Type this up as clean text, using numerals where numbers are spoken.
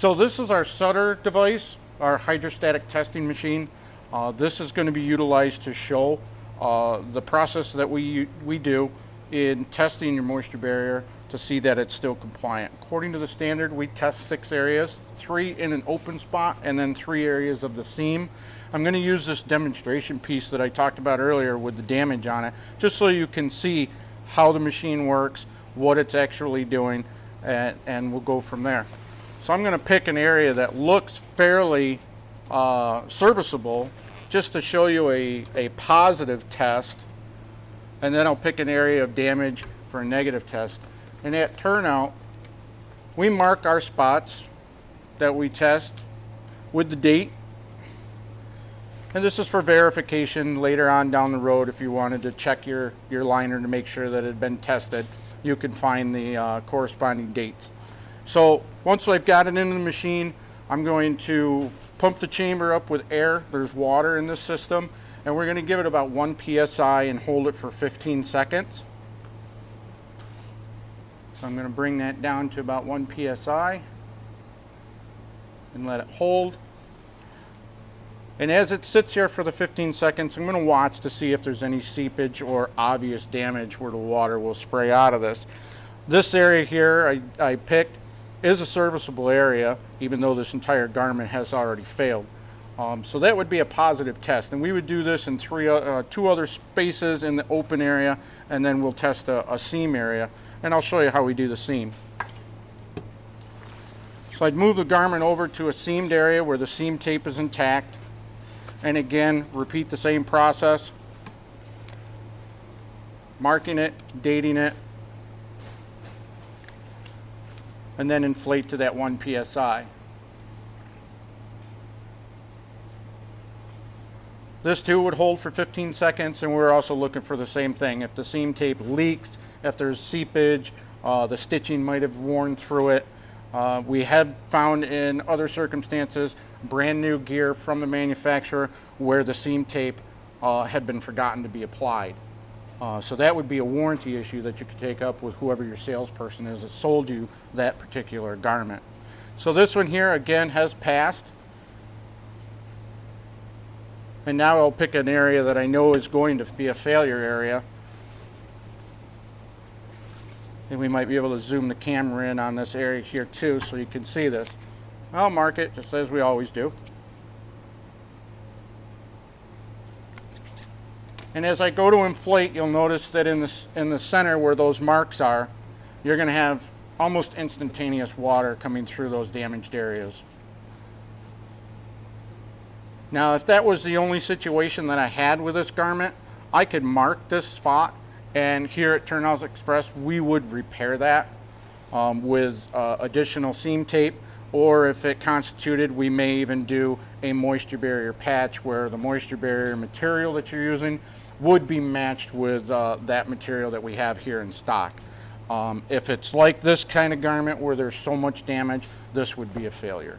So this is our Sutter device, our hydrostatic testing machine. This is going to be utilized to show the process that we do in testing your moisture barrier to see that it's still compliant. According to the standard, we test 6 areas, 3 in an open spot and then 3 areas of the seam. I'm going to use this demonstration piece that I talked about earlier with the damage on it, just so you can see how the machine works, what it's actually doing, and we'll go from there. So I'm going to pick an area that looks fairly serviceable, just to show you a positive test, and then I'll pick an area of damage for a negative test. And at Turnout, we mark our spots that we test with the date. And this is for verification later on down the road. If you wanted to check your liner to make sure that it had been tested, you can find the corresponding dates. So once I've got it into the machine, I'm going to pump the chamber up with air. There's water in this system, and we're going to give it about 1 psi and hold it for 15 seconds. So I'm going to bring that down to about 1 psi and let it hold. And as it sits here for the 15 seconds, I'm going to watch to see if there's any seepage or obvious damage where the water will spray out of this. This area here I picked is a serviceable area, even though this entire garment has already failed. So that would be a positive test. And we would do this in 2 other spaces in the open area, and then we'll test a seam area. And I'll show you how we do the seam. So I'd move the garment over to a seamed area where the seam tape is intact. And again, repeat the same process. Marking it, dating it, and then inflate to that 1 psi. This too would hold for 15 seconds, and we're also looking for the same thing. If the seam tape leaks, if there's seepage, the stitching might have worn through it. We have found in other circumstances brand new gear from the manufacturer where the seam tape had been forgotten to be applied. So that would be a warranty issue that you could take up with whoever your salesperson is that sold you that particular garment. So this one here again has passed. And now I'll pick an area that I know is going to be a failure area. And we might be able to zoom the camera in on this area here too so you can see this. I'll mark it just as we always do. And as I go to inflate, you'll notice that in the center where those marks are, you're going to have almost instantaneous water coming through those damaged areas. Now, if that was the only situation that I had with this garment, I could mark this spot, and here at Turnout Express, we would repair that with additional seam tape, or if it constituted, we may even do a moisture barrier patch where the moisture barrier material that you're using would be matched with that material that we have here in stock. If it's like this kind of garment where there's so much damage, this would be a failure.